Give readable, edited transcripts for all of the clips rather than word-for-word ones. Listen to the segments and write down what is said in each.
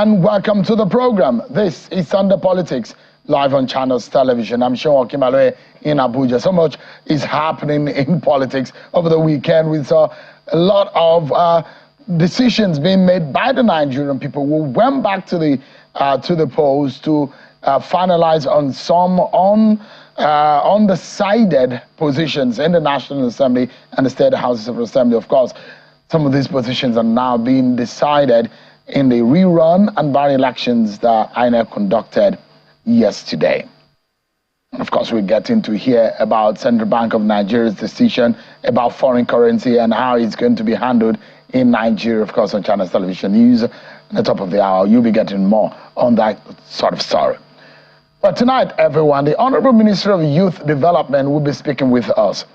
and welcome to the program. This is Sunday Politics, live on Channels Television. I'm Sean Okimaloe in Abuja. So much is happening in politics over the weekend. We saw a lot of decisions being made by the Nigerian people who went back to the polls to finalize on some undecided positions in the National Assembly and the State Houses of Assembly. Of course, some of these positions are now being decided in the rerun and by-elections that INEC conducted yesterday. And of course, we're getting to hear about Central Bank of Nigeria's decision about foreign currency and how it's going to be handled in Nigeria, of course, on Channels Television News. At the top of the hour, you'll be getting more on that sort of story. But tonight, everyone, the Honorable Minister of Youth Development will be speaking with us.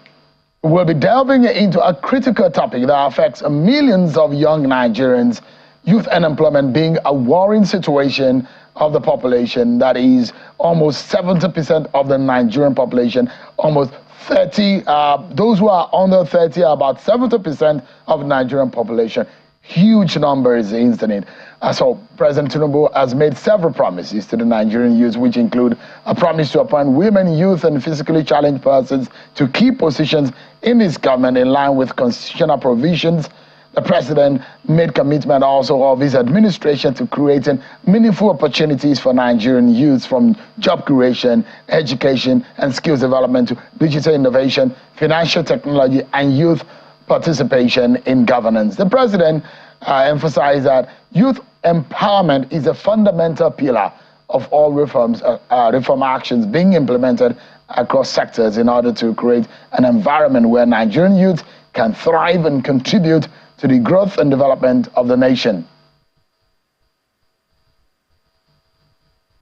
We'll be delving into a critical topic that affects millions of young Nigerians, youth unemployment being a worrying situation of the population. That is almost 70% of the Nigerian population, almost 30, those who are under 30 are about 70% of the Nigerian population. Huge numbers, isn't it? So President Tinubu has made several promises to the Nigerian youth, which include a promise to appoint women, youth, and physically challenged persons to key positions in his government in line with constitutional provisions. The president made commitment also of his administration to creating meaningful opportunities for Nigerian youth, from job creation, education, and skills development to digital innovation, financial technology, and youth participation in governance. The president emphasized that youth empowerment is a fundamental pillar of all reform actions being implemented across sectors in order to create an environment where Nigerian youth can thrive and contribute to the growth and development of the nation.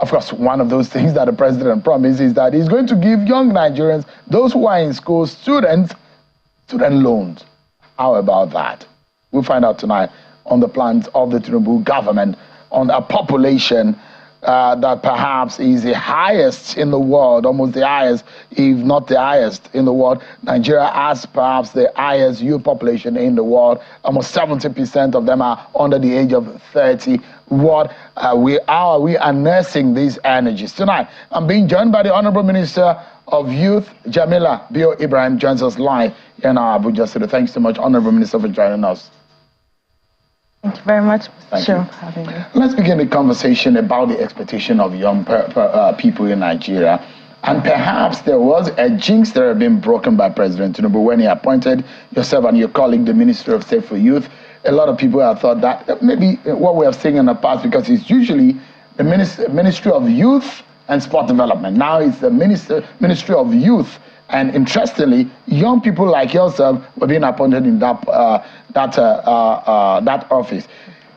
Of course, one of those things that the president promised is that he's going to give young Nigerians, those who are in school, student loans. How about that? We'll find out tonight on the plans of the Tinubu government on a population that perhaps is the highest in the world, almost the highest, if not the highest in the world. Nigeria has perhaps the highest youth population in the world. Almost 70% of them are under the age of 30. What we are nursing these energies. Tonight, I'm being joined by the Honorable Minister of Youth, Jamila Bio Ibrahim, joins us live in our Abuja studio. Thanks so much, Honorable Minister, for joining us. Thank you very much, for having me. Let's begin the conversation about the expectation of young people in Nigeria. And perhaps there was a jinx that had been broken by President Tinubu when he appointed yourself and your colleague, the Minister of State for Youth. A lot of people have thought that maybe what we have seen in the past, because it's usually the Ministry of Youth and Sport Development. Now it's the Ministry of Youth. And interestingly, young people like yourself were being appointed in that office.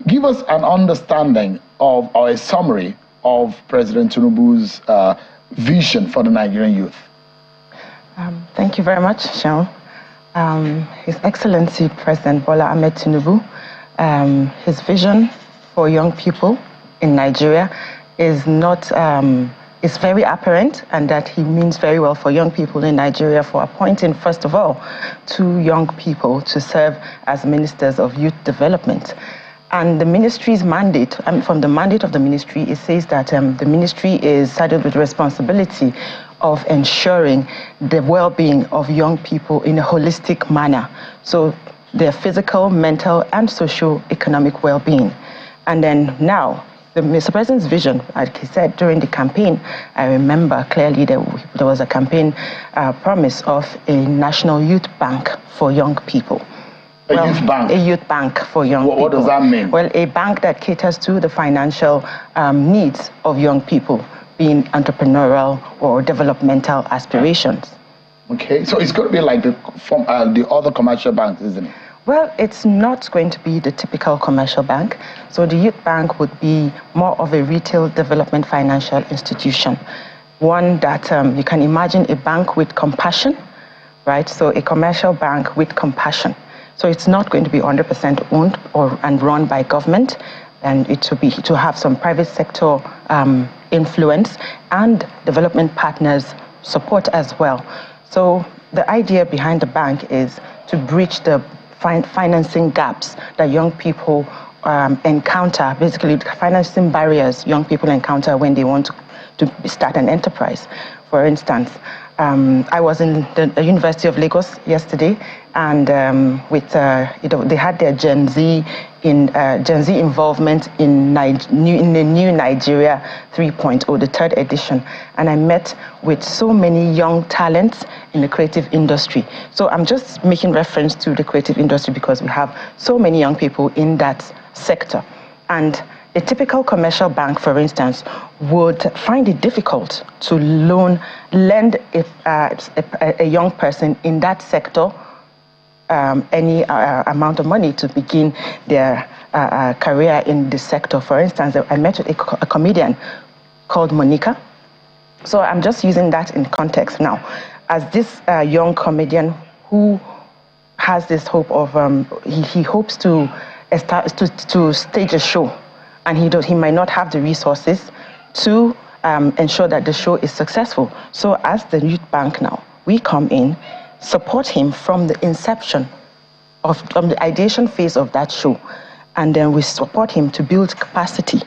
Give us an understanding of, or a summary of President Tinubu's vision for the Nigerian youth. Thank you very much, Sean. His Excellency President Bola Ahmed Tinubu, his vision for young people in Nigeria is not is very apparent, and that he means very well for young people in Nigeria for appointing, first of all, 2 young people to serve as ministers of youth development. And the ministry's mandate, from the mandate of the ministry, it says that the ministry is saddled with responsibility of ensuring the well-being of young people in a holistic manner. So their physical, mental, and socio-economic well-being. And then now, the Mr. President's vision, like he said during the campaign, I remember clearly there was a campaign promise of a national youth bank for young people. Youth bank? A youth bank for young people. What does that mean? Well, a bank that caters to the financial needs of young people, being entrepreneurial or developmental aspirations. Okay, so it's going to be like the other commercial banks, isn't it? Well, it's not going to be the typical commercial bank. So the youth bank would be more of a retail development financial institution. One that you can imagine a bank with compassion, right? So a commercial bank with compassion. So it's not going to be 100% owned and run by government, and to have some private sector influence and development partners support as well. So the idea behind the bank is to bridge the financing gaps that young people encounter, basically financing barriers young people encounter when they want to start an enterprise. For instance, I was in the University of Lagos yesterday, and they had their Gen Z involvement in the new Nigeria 3.0, the third edition, and I met with so many young talents in the creative industry. So I'm just making reference to the creative industry because we have so many young people in that sector, and a typical commercial bank, for instance, would find it difficult to lend a young person in that sector any amount of money to begin their career in the sector. For instance, I met with a comedian called Monica. So I'm just using that in context now. As this young comedian who has this hope of, he hopes to stage a show, and he might not have the resources to ensure that the show is successful. So as the youth bank now, we come in, support him from the inception, from the ideation phase of that show, and then we support him to build capacity,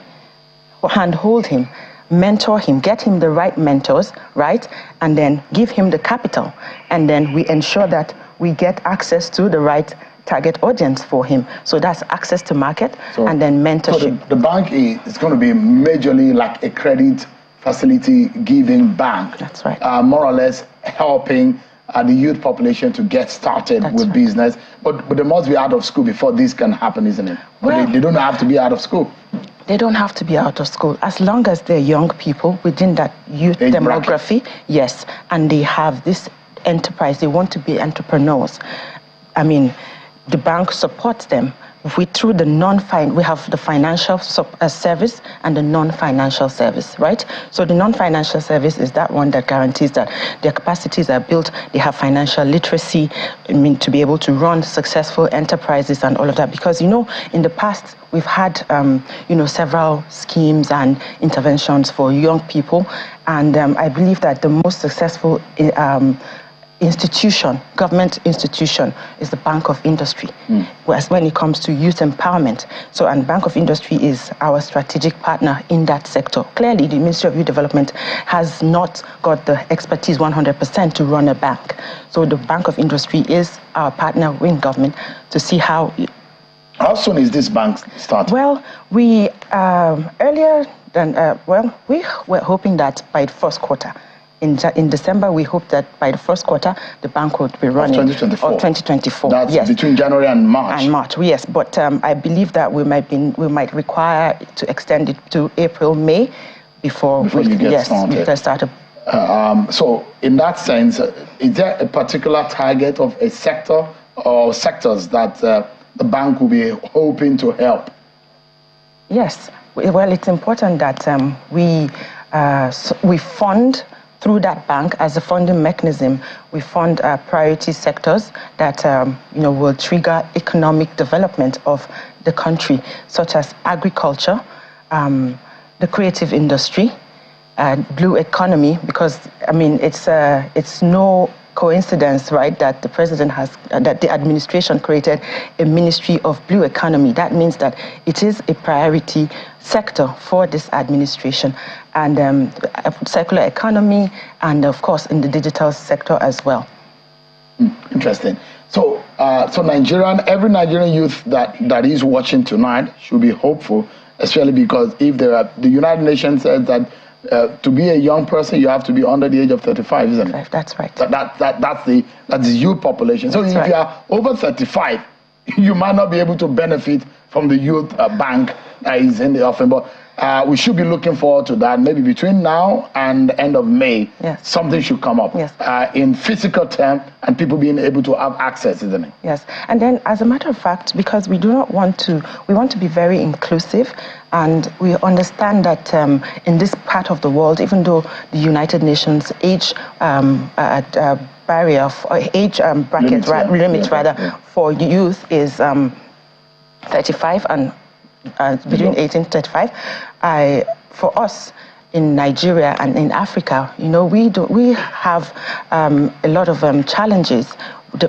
handhold him, mentor him, get him the right mentors, right, and then give him the capital, and then we ensure that we get access to the right target audience for him. So that's access to market and then mentorship. So the bank is going to be majorly like a credit facility giving bank. That's right. More or less helping the youth population to get started with business. But they must be out of school before this can happen, isn't it? Well, they don't have to be out of school. They don't have to be out of school. As long as they're young people within that youth age demography, bracket. yes, and they have this enterprise, they want to be entrepreneurs. I mean, the bank supports them through the we have the financial service and the non-financial service, right? So the non-financial service is that one that guarantees that their capacities are built, they have financial literacy, to be able to run successful enterprises and all of that. Because, in the past, we've had, several schemes and interventions for young people. And I believe that the most successful government institution is the Bank of Industry, whereas when it comes to youth empowerment. So, and Bank of Industry is our strategic partner in that sector. Clearly, the Ministry of Youth Development has not got the expertise 100% to run a bank. So the Bank of Industry is our partner in government to see how... How soon is this bank starting? Well, we we were hoping that by the first quarter. In December, we hope that by the first quarter, the bank would be running. Of 2024? Of 2024, That's yes. Between January and March? And March, yes. But I believe that we might require to extend it to April, May, before we get started. So in that sense, is there a particular target of a sector or sectors that the bank will be hoping to help? Yes. Well, it's important that we fund through that bank as a funding mechanism. We fund priority sectors that will trigger economic development of the country, such as agriculture, the creative industry, blue economy. Because it's no coincidence, right, that the president that the administration created a Ministry of Blue Economy. That means that it is a priority sector for this administration, and circular economy, and of course in the digital sector as well. Interesting. So, every Nigerian youth that is watching tonight should be hopeful, especially because if the United Nations says that to be a young person, you have to be under the age of 35, isn't it? That's right. That's the youth population. So if you are over 35, you might not be able to benefit from the youth bank that is in the offering. But we should be looking forward to that. Maybe between now and the end of May, something should come up in physical terms, and people being able to have access, isn't it? Yes. And then, as a matter of fact, because we want to be very inclusive, and we understand that in this part of the world, even though the United Nations age barrier, limit for youth is 35 and between 18 and 35. For us in Nigeria and in Africa, we have a lot of challenges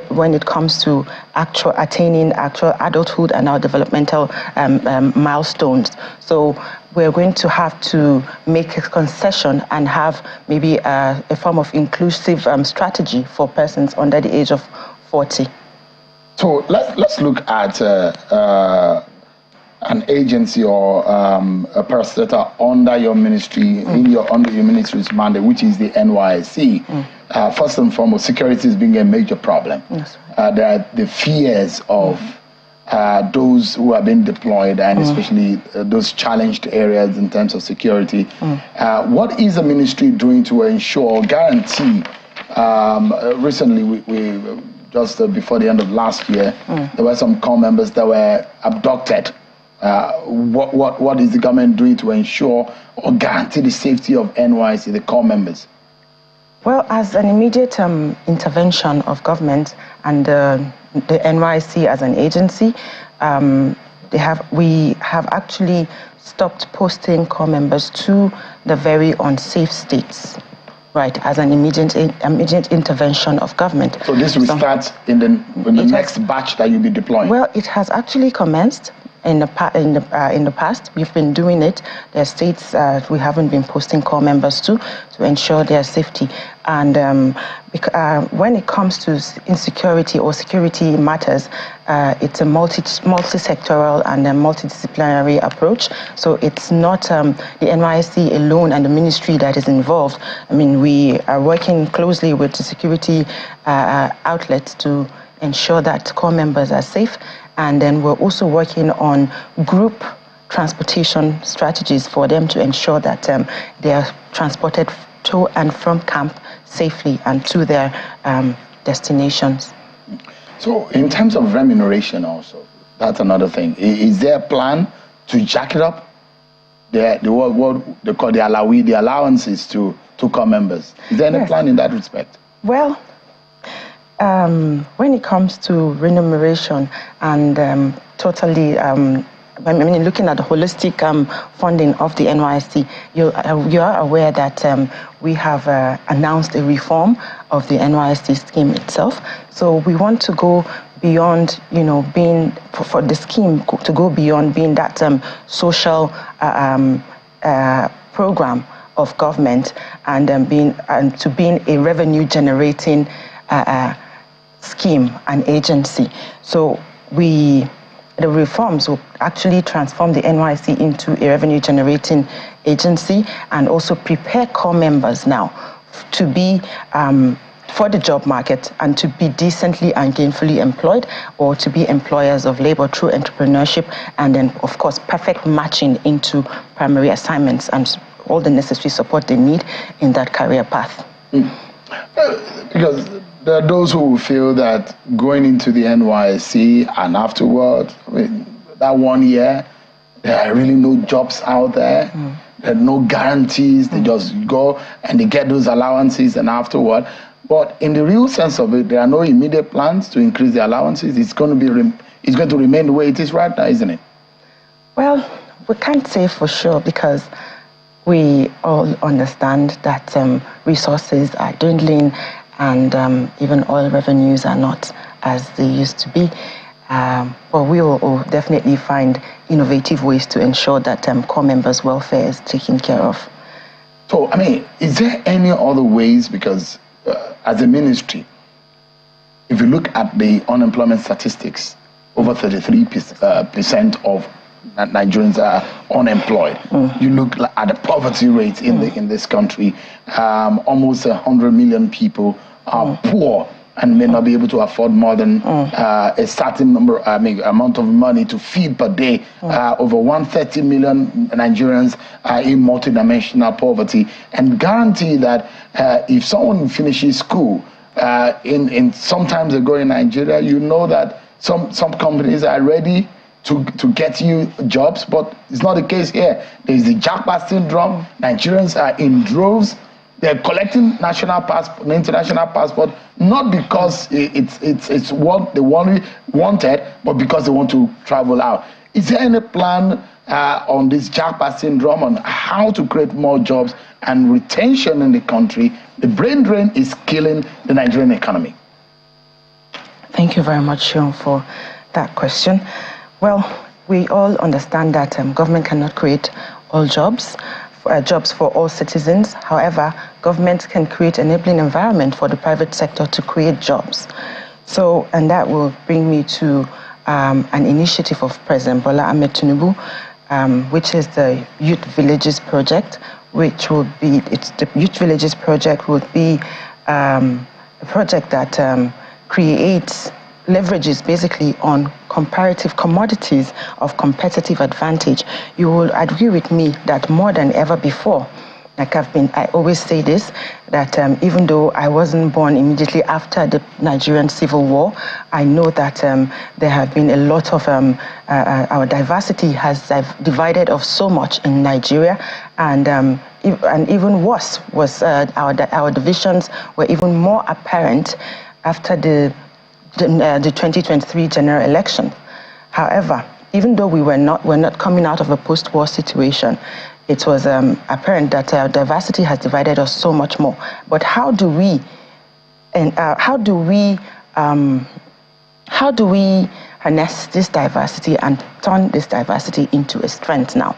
when it comes to attaining actual adulthood and our developmental milestones. So we're going to have to make a concession and have maybe a form of inclusive strategy for persons under the age of 40. So let's look at an agency or a person that are under your ministry, under your ministry's mandate, which is the NYSC. First and foremost, security is being a major problem. Yes. There are the fears of those who have been deployed, and especially those challenged areas in terms of security. What is the ministry doing to ensure, guarantee? Recently, we just before the end of last year, there were some corps members that were abducted. What is the government doing to ensure or guarantee the safety of NYSC, the corps members? Well, as an immediate intervention of government and the NYSC as an agency, we have actually stopped posting corps members to the very unsafe states, right, as an immediate intervention of government. So this will start in the next batch that you'll be deploying? Well, it has actually commenced. In the past, we've been doing it. There are states we haven't been posting corps members to ensure their safety. And when it comes to insecurity or security matters, it's a multi-sectoral and a multidisciplinary approach. So it's not the NYSC alone and the ministry that is involved. I mean, we are working closely with the security outlets to ensure that corps members are safe. And then we're also working on group transportation strategies for them to ensure that they are transported to and from camp safely and to their destinations. So in terms of remuneration also, that's another thing. Is there a plan to jack it up? What they call the allowances to corps members. Is there any plan in that respect? Well, when it comes to remuneration and totally, I mean, looking at the holistic funding of the NYSC, you are aware that we have announced a reform of the NYSC scheme itself. So we want to go beyond, being, for the scheme to go beyond being that social program of government and to being a revenue generating scheme and agency. So the reforms will actually transform the NYSC into a revenue generating agency and also prepare corps members now to be for the job market and to be decently and gainfully employed, or to be employers of labor through entrepreneurship, and then of course perfect matching into primary assignments and all the necessary support they need in that career path. Because there are those who feel that going into the NYSC and afterward, I mean, that 1 year, there are really no jobs out there. There are no guarantees. They just go and they get those allowances and afterward. But in the real sense of it, there are no immediate plans to increase the allowances. It's going to remain the way it is right now, isn't it? Well, we can't say for sure because we all understand that resources are dwindling and even oil revenues are not as they used to be. But we will definitely find innovative ways to ensure that corps members' welfare is taken care of. So, I mean, is there any other ways? Because as a ministry, if you look at the unemployment statistics, over 33% of Nigerians are unemployed. You look at the poverty rate in this country. Almost 100 million people are poor and may not be able to afford more than a certain amount of money to feed per day. Over 130 million Nigerians are in multidimensional poverty. And guarantee that if someone finishes school, in sometimes ago in Nigeria, you know that some companies are ready to get you jobs, but it's not the case here. There's the jackpot syndrome. Nigerians are in droves. They're collecting national passport, international passport, not because it's what they wanted, but because they want to travel out. Is there any plan on this jackpot syndrome on how to create more jobs and retention in the country? The brain drain is killing the Nigerian economy. Thank you very much, Sean, for that question. Well, we all understand that government cannot create all jobs for all citizens. However, government can create an enabling environment for the private sector to create jobs. So, and that will bring me to an initiative of President Bola Ahmed Tinubu, which is the Youth Villages Project, which will be, the Youth Villages Project would be a project that leverages basically on comparative commodities of competitive advantage. You will agree with me that more than ever before, I always say this, that even though I wasn't born immediately after the Nigerian Civil War, I know that there have been a lot of, our diversity has divided us so much in Nigeria, and even worse was our divisions were even more apparent after the 2023 general election. However, even though we're not coming out of a post-war situation, it was apparent that our diversity has divided us so much more. But how do we harness this diversity and turn this diversity into a strength now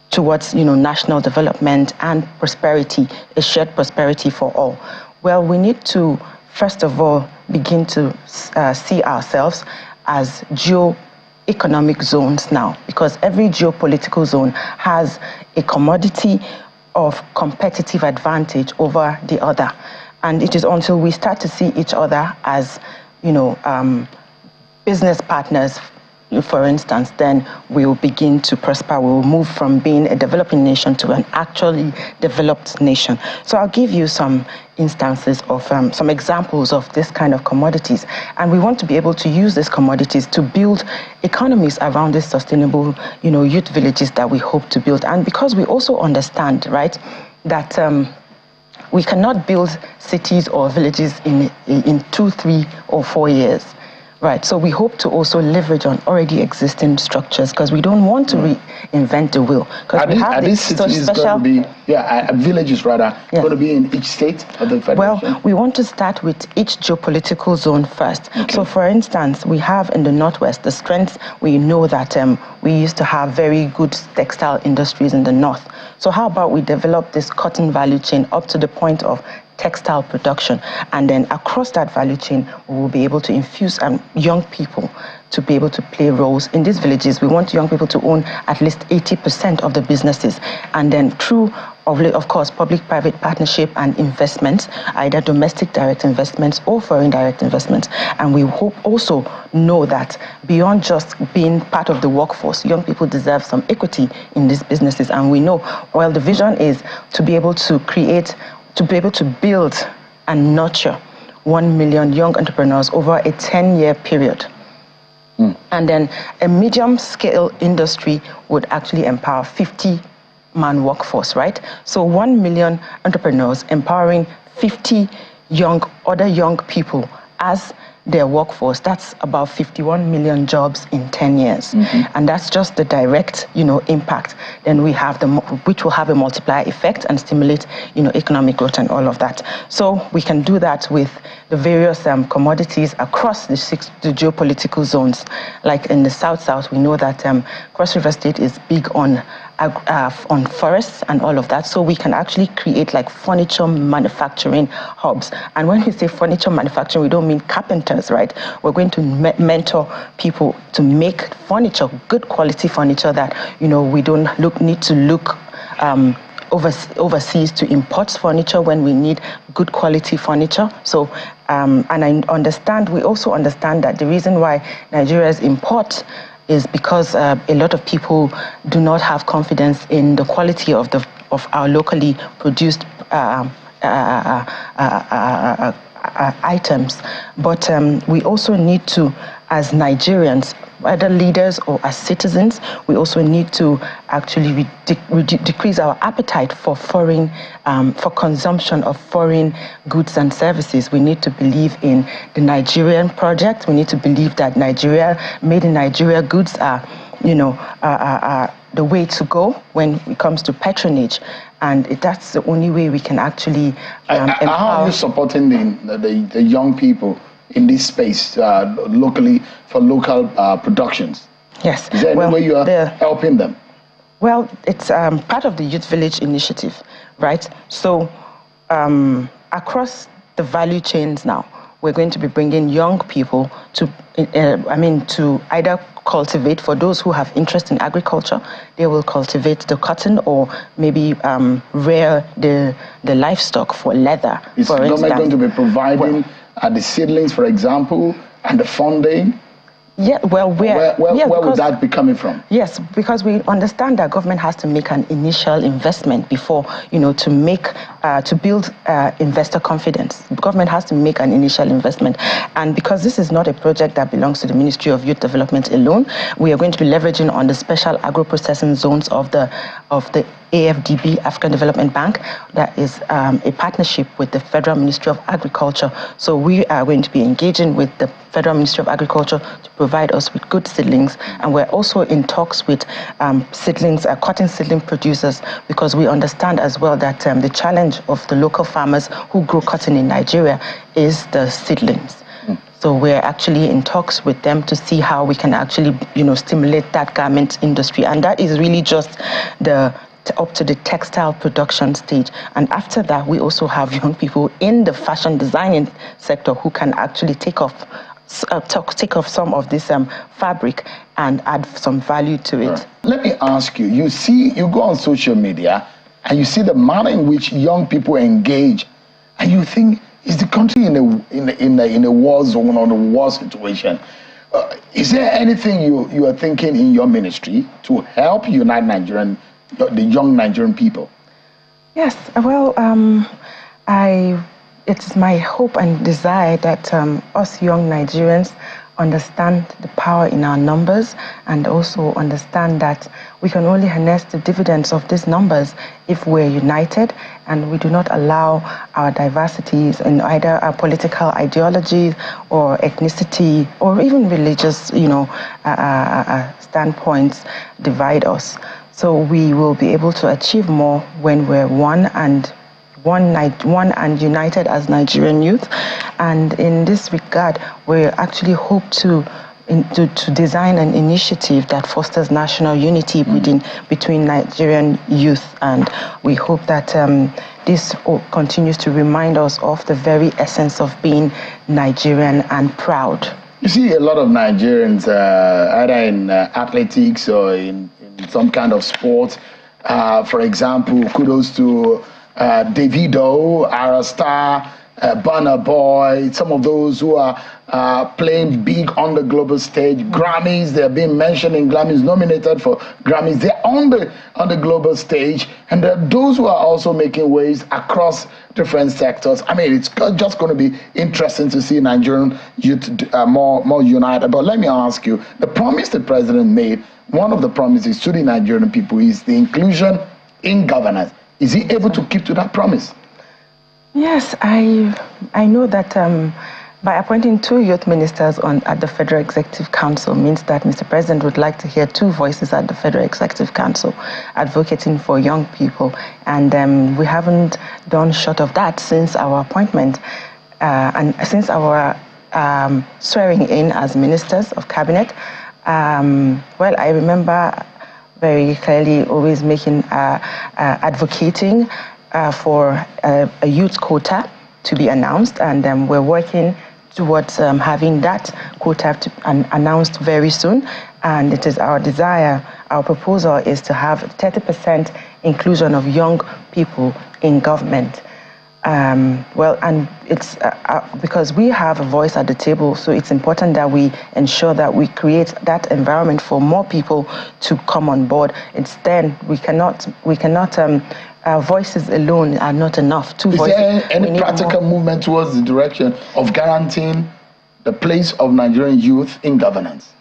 towards national development and prosperity, a shared prosperity for all? Well, we need to first of all begin to see ourselves as geo-economic zones now, because every geopolitical zone has a commodity of competitive advantage over the other. And it is until we start to see each other as, business partners, for instance, then we will begin to prosper. We will move from being a developing nation to an actually developed nation. So I'll give you some instances of some examples of this kind of commodities. And we want to be able to use these commodities to build economies around these sustainable, youth villages that we hope to build. And because we also understand, right, that we cannot build cities or villages in 2, 3, or 4 years. Right, so we hope to also leverage on already existing structures, because we don't want to reinvent the wheel. Are these cities going to be, villages rather, going to be in each state of the federation? Well, we want to start with each geopolitical zone first. Okay. So for instance, we have in the Northwest, the strengths, we know that we used to have very good textile industries in the North. So how about we develop this cotton value chain up to the point of textile production, and then across that value chain, we will be able to infuse young people to be able to play roles in these villages. We want young people to own at least 80% of the businesses, and then through, of course, public-private partnership and investments, either domestic direct investments or foreign direct investments. And we hope also know that beyond just being part of the workforce, young people deserve some equity in these businesses. And we know, well, the vision is to be able to build and nurture 1 million young entrepreneurs over a 10-year period. And then a medium-scale industry would actually empower 50-man workforce, right? So 1 million entrepreneurs empowering 50 other young people as their workforce. That's about 51 million jobs in 10 years. And that's just the direct, impact. Then we have which will have a multiplier effect and stimulate, economic growth and all of that. So we can do that with the various commodities across the geopolitical zones. Like in the South, we know that Cross River State is big on forests and all of that. So we can actually create like furniture manufacturing hubs. And when we say furniture manufacturing, we don't mean carpenters, right? We're going to mentor people to make furniture, good quality furniture that, we don't need to look overseas to import furniture when we need good quality furniture. So, and we also understand that the reason why Nigerians import is because a lot of people do not have confidence in the quality of our locally produced items. But we also need to, as Nigerians, whether leaders or as citizens, we also need to actually decrease our appetite for for consumption of foreign goods and services. We need to believe in the Nigerian project. We need to believe that made in Nigeria goods are, the way to go when it comes to patronage. And that's the only way we can actually empower. How are you supporting the young people in this space locally for local productions? Yes. Is there any way you are helping them? Well, it's part of the Youth Village initiative, right? So across the value chains now, we're going to be bringing young people to, to either cultivate. For those who have interest in agriculture, they will cultivate the cotton or maybe rear the livestock for leather. Is the government going to be providing the seedlings, for example, and the funding? Yeah, well, where would that be coming from? Yes, because we understand that government has to make an initial investment before, to build investor confidence. The government has to make an initial investment. And because this is not a project that belongs to the Ministry of Youth Development alone, we are going to be leveraging on the special agro-processing zones of the AFDB, African Development Bank, that is a partnership with the Federal Ministry of Agriculture. So we are going to be engaging with the Federal Ministry of Agriculture to provide us with good seedlings. And we're also in talks with cotton seedling producers, because we understand as well that the challenge of the local farmers who grow cotton in Nigeria is the seedlings. So we're actually in talks with them to see how we can actually, stimulate that garment industry. And that is really just up to the textile production stage. And after that, we also have young people in the fashion designing sector who can actually take off some of this fabric and add some value to it. Let me ask you, you go on social media and you see the manner in which young people engage, and you think, is the country in a war zone or a war situation? Is there anything you are thinking in your ministry to help unite the young Nigerian people? Yes, well, it's my hope and desire that us young Nigerians understand the power in our numbers, and also understand that we can only harness the dividends of these numbers if we're united and we do not allow our diversities in either our political ideologies or ethnicity or even religious, standpoints divide us. So we will be able to achieve more when we're one and united as Nigerian youth. And in this regard, we actually hope to design an initiative that fosters national unity between Nigerian youth. And we hope that this continues to remind us of the very essence of being Nigerian and proud. You see a lot of Nigerians, either in athletics or in some kind of sport. For example, kudos to Davido, Arasta, Burna Boy, some of those who are playing big on the global stage. Grammys, they're being mentioned in Grammys, nominated for Grammys. They're on the global stage, and there are those who are also making waves across different sectors. I mean, it's just going to be interesting to see Nigerian youth more united. But let me ask you, the promise the president made, one of the promises to the Nigerian people is the inclusion in governance. Is he able to keep to that promise? Yes, I know that by appointing 2 youth ministers at the Federal Executive Council means that Mr. President would like to hear 2 voices at the Federal Executive Council advocating for young people. And we haven't done short of that since our appointment and since our swearing in as ministers of cabinet. Well, I remember very clearly always advocating for a youth quota to be announced, and we're working towards having that quota announced very soon. And it is our desire, our proposal is to have 30% inclusion of young people in government. Well, and it's because we have a voice at the table, so it's important that we ensure that we create that environment for more people to come on board. It's then we cannot voices alone are not enough. Is there any practical movement towards the direction of guaranteeing the place of Nigerian youth in governance?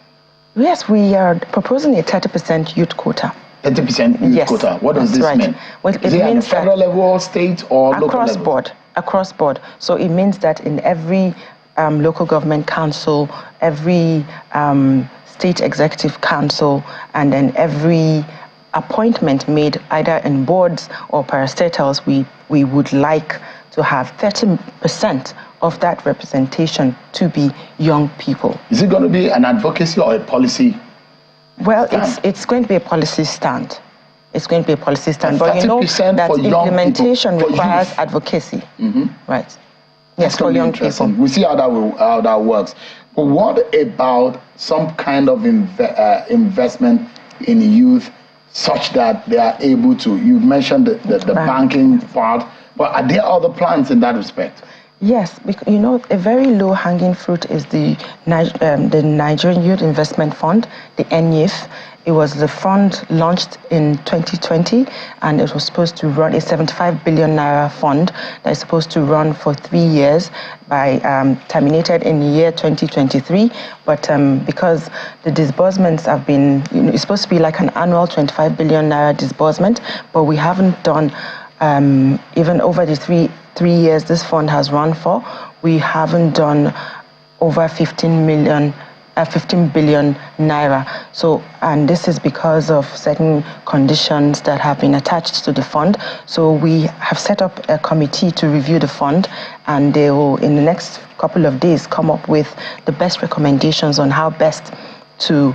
Yes, we are proposing a 30% youth quota. 30% youth quota. What does this mean? Well, it means at the federal level, state, or local level? Across board. So it means that in every local government council, every state executive council, and then every appointment made either in boards or parastatals, we would like to have 30% of that representation to be young people. Is it going to be an advocacy or a policy? Well, it's going to be a policy stand. It's going to be a policy stand. But you know that implementation requires advocacy. Right. Yes, for young people. We see how that works. But what about some kind of investment in youth such that they are able to, you mentioned the banking part, but are there other plans in that respect? Yes, because, you know, a very low-hanging fruit is the Nigerian Youth Investment Fund, the NYIF. It was the fund launched in 2020, and it was supposed to run a 75 billion naira fund that is supposed to run for 3 years, terminated in the year 2023. But because the disbursements have been, you know, it's supposed to be like an annual 25 billion naira disbursement, but we haven't done, even over the three years this fund has run for, we haven't done over 15 billion naira. So, and this is because of certain conditions that have been attached to the fund. So we have set up a committee to review the fund, and they will, in the next couple of days, come up with the best recommendations on how best to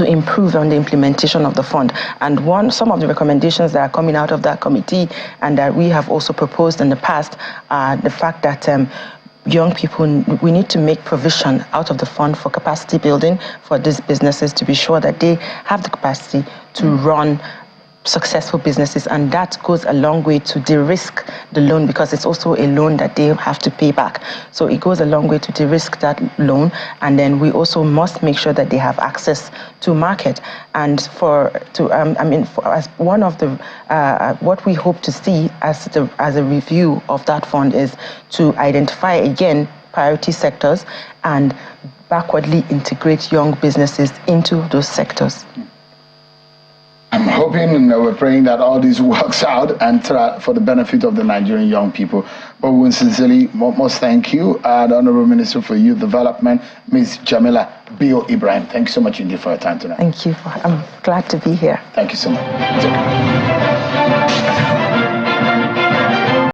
improve on the implementation of the fund. And some of the recommendations that are coming out of that committee and that we have also proposed in the past are the fact that young people, we need to make provision out of the fund for capacity building for these businesses to be sure that they have the capacity to run successful businesses, and that goes a long way to de-risk the loan, because it's also a loan that they have to pay back. So it goes a long way to de-risk that loan, and then we also must make sure that they have access to market. And as one of the what we hope to see as a review of that fund is to identify again priority sectors and backwardly integrate young businesses into those sectors. I'm hoping and we're praying that all this works out and for the benefit of the Nigerian young people. But we sincerely most thank you, the Honorable Minister for Youth Development, Ms. Jamila Bio Ibrahim. Thank you so much indeed for your time tonight. Thank you. I'm glad to be here. Thank you so much.